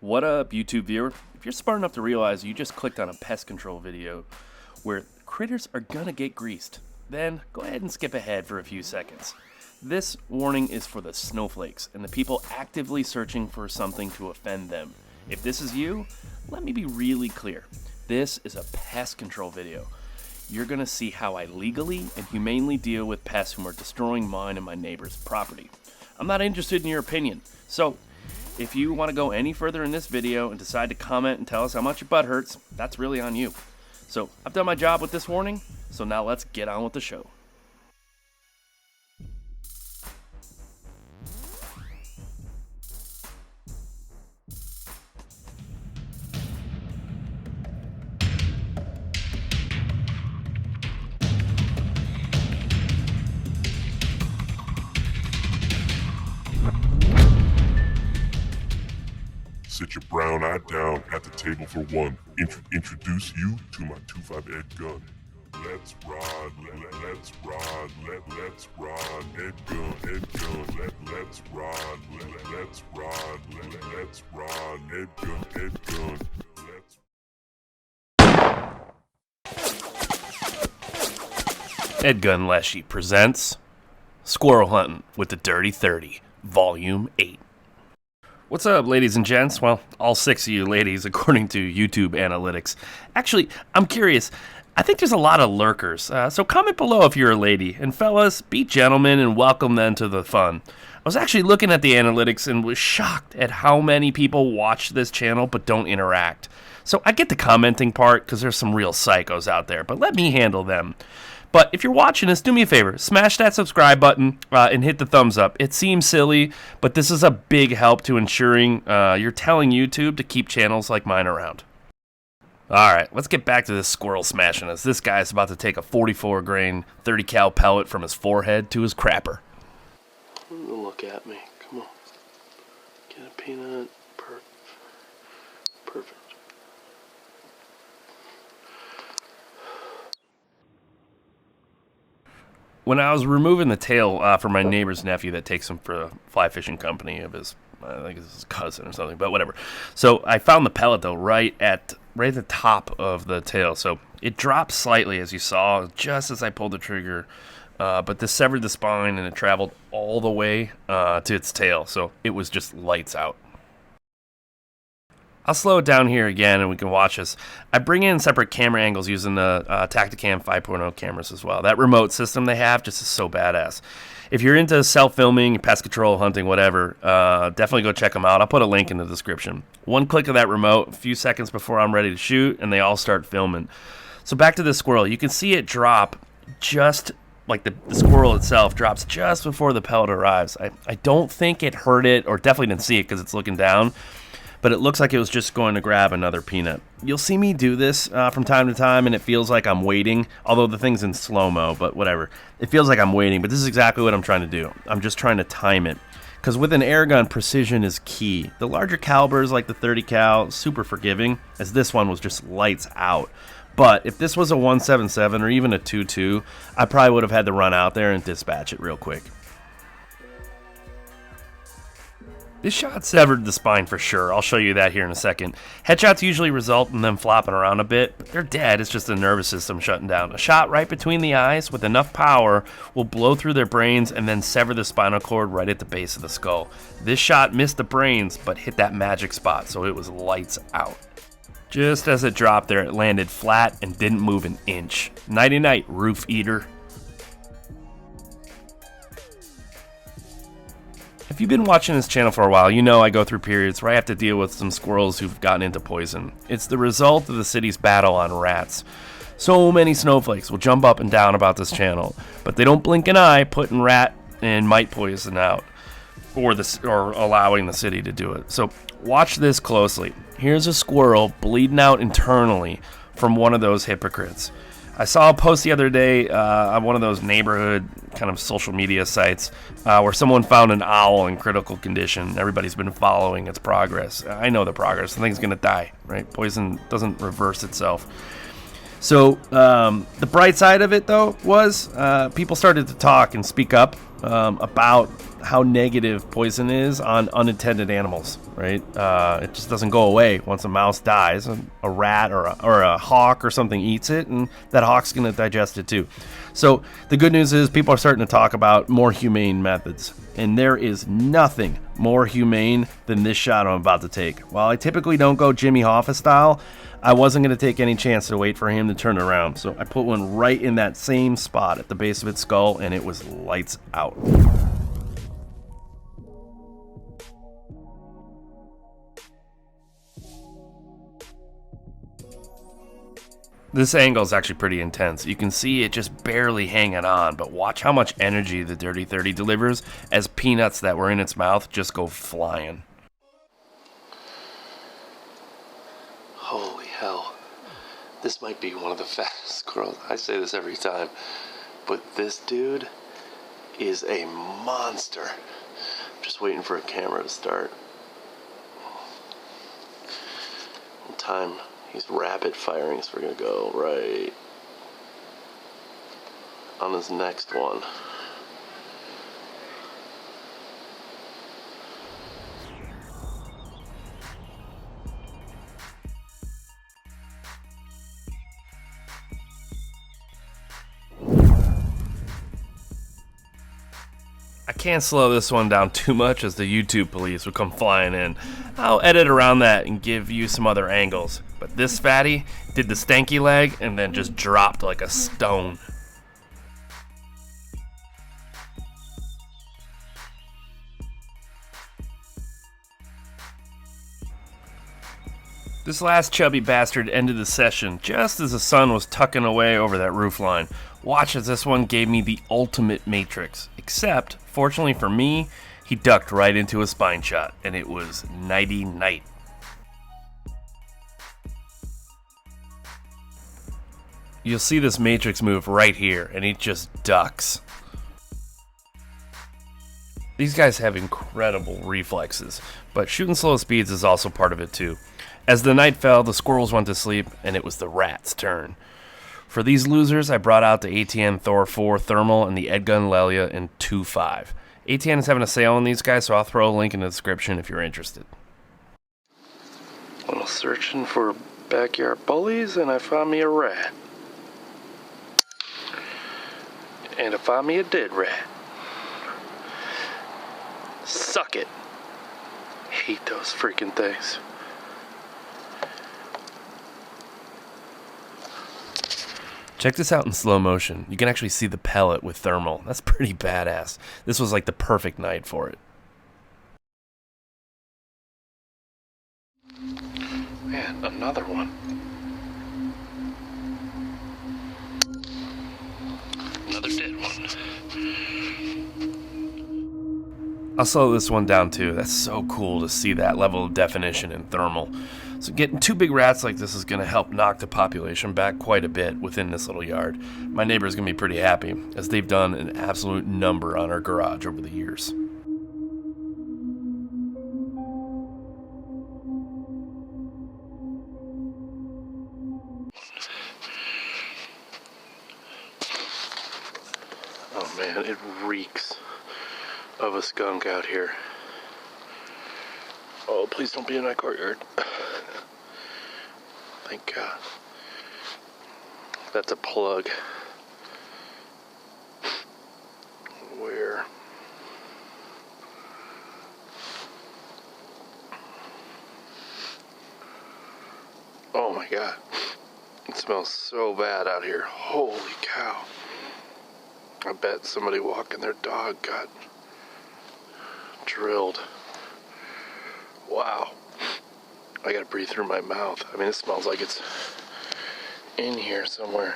What up, YouTube viewer? If you're smart enough to realize you just clicked on a pest control video where critters are gonna get greased, then go ahead and skip ahead for a few seconds. This warning is for the snowflakes and the people actively searching for something to offend them. If this is you, let me be really clear. This is a pest control video. You're gonna see how I legally and humanely deal with pests who are destroying mine and my neighbor's property. I'm not interested in your opinion, so if you want to go any further in this video and decide to comment and tell us how much your butt hurts, that's really on you. So I've done my job with this warning, so now let's get on with the show. Sit your brown eye down at the table for one. Introduce you to my 2.5 Airgun. Let's ride, let's ride, let's ride, Airgun, let's ride, let's ride, let's ride, Airgun. EDgun Leshiy presents Squirrel Hunting with the Dirty 30, Volume 8. What's up, ladies and gents? Well, all 6 of you ladies, according to YouTube analytics. Actually, I'm curious. I think there's a lot of lurkers, so comment below if you're a lady. And fellas, be gentlemen and welcome them to the fun. I was actually looking at the analytics and was shocked at how many people watch this channel but don't interact. So I get the commenting part because there's some real psychos out there, but let me handle them. But if you're watching this, do me a favor, smash that subscribe button and hit the thumbs up. It seems silly, but this is a big help to ensuring you're telling YouTube to keep channels like mine around. Alright, let's get back to this squirrel smashing us. This guy's about to take a 44 grain, 30 cal pellet from his forehead to his crapper. Look at me, come on. Get a peanut, perfect. When I was removing the tail from my neighbor's nephew that takes him for a fly fishing company of his, I think it's his cousin or something, but whatever. So I found the pellet though right at the top of the tail. So it dropped slightly, as you saw, just as I pulled the trigger. But this severed the spine and it traveled all the way to its tail. So it was just lights out. I'll slow it down here again and we can watch this. I bring in separate camera angles using the Tactacam 5.0 cameras as well. That remote system they have just is so badass. If you're into self-filming, pest control, hunting, whatever, definitely go check them out. I'll put a link in the description. One click of that remote, a few seconds before I'm ready to shoot, and they all start filming. So back to this squirrel. You can see it drop just like the squirrel itself drops just before the pellet arrives. I don't think it hurt it, or definitely didn't see it because it's looking down. But it looks like it was just going to grab another peanut. You'll see me do this from time to time, and it feels like I'm waiting, although the thing's in slow-mo, but whatever. It feels like I'm waiting, but this is exactly what I'm trying to do. I'm just trying to time it, because with an air gun, precision is key. The larger calibers, like the 30 cal, super forgiving, as this one was just lights out. But if this was a 177 or even a 22, I probably would have had to run out there and dispatch it real quick. This shot severed the spine for sure. I'll show you that here in a second. Headshots usually result in them flopping around a bit, but they're dead. It's just the nervous system shutting down. A shot right between the eyes with enough power will blow through their brains and then sever the spinal cord right at the base of the skull. This shot missed the brains, but hit that magic spot, so it was lights out. Just as it dropped there, it landed flat and didn't move an inch. Nighty-night, roof eater. If you've been watching this channel for a while, you know I go through periods where I have to deal with some squirrels who've gotten into poison. It's the result of the city's battle on rats. So many snowflakes will jump up and down about this channel, but they don't blink an eye putting rat and mite poison out, or allowing the city to do it. So watch this closely. Here's a squirrel bleeding out internally from one of those hypocrites. I saw a post the other day on one of those neighborhood kind of social media sites where someone found an owl in critical condition. Everybody's been following its progress. I know the progress. The thing's going to die, right? Poison doesn't reverse itself. So the bright side of it, though, was people started to talk and speak up about how negative poison is on unintended animals, right? It just doesn't go away once a mouse dies. A rat or a hawk or something eats it, and that hawk's going to digest it too. So the good news is people are starting to talk about more humane methods, and there is nothing more humane than this shot I'm about to take. While I typically don't go Jimmy Hoffa style, I wasn't going to take any chance to wait for him to turn around, so I put one right in that same spot at the base of its skull, and it was lights out. This angle is actually pretty intense. You can see it just barely hanging on, but watch how much energy the Dirty 30 delivers as peanuts that were in its mouth just go flying. Holy hell. This might be one of the fastest squirrels. I say this every time, but this dude is a monster. I'm just waiting for a camera to start. Time. He's rapid firing, so we're gonna go right on his next one. I can't slow this one down too much as the YouTube police will come flying in. I'll edit around that and give you some other angles. But this fatty did the stanky leg and then just dropped like a stone. This last chubby bastard ended the session just as the sun was tucking away over that roofline. Watch as this one gave me the ultimate matrix. Except, fortunately for me, he ducked right into a spine shot, and it was nighty-night. You'll see this matrix move right here, and he just ducks. These guys have incredible reflexes, but shooting slow speeds is also part of it too. As the night fell, the squirrels went to sleep, and it was the rats' turn. For these losers, I brought out the ATN Thor 4 Thermal and the EDgun Leshiy in 2.5. ATN is having a sale on these guys, so I'll throw a link in the description if you're interested. I was searching for backyard bullies, and I found me a rat. And I found me a dead rat. Suck it. Hate those freaking things. Check this out in slow motion. You can actually see the pellet with thermal. That's pretty badass. This was like the perfect night for it. Man, another one. Another dead one. I'll slow this one down too. That's so cool to see that level of definition in thermal. So getting two big rats like this is going to help knock the population back quite a bit within this little yard. My neighbor's going to be pretty happy, as they've done an absolute number on our garage over the years. Oh man, it reeks of a skunk out here. Oh, please don't be in my courtyard. Thank God. That's a plug. Where? Oh my God. It smells so bad out here. Holy cow. I bet somebody walking their dog got drilled. Wow. I gotta breathe through my mouth. I mean, it smells like it's in here somewhere.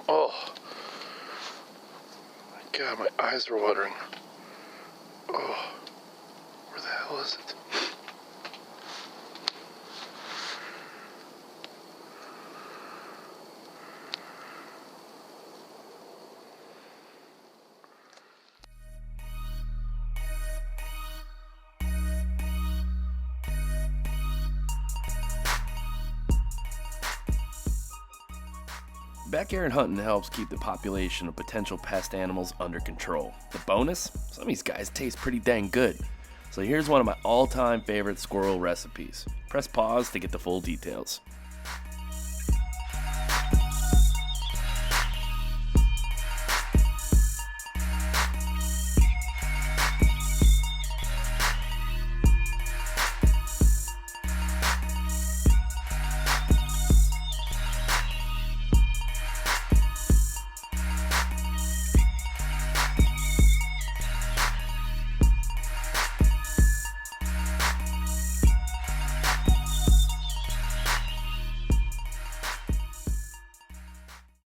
Oh. My God, my eyes are watering. Oh. Where the hell is it? Backyard hunting helps keep the population of potential pest animals under control. The bonus? Some of these guys taste pretty dang good. So here's one of my all-time favorite squirrel recipes. Press pause to get the full details.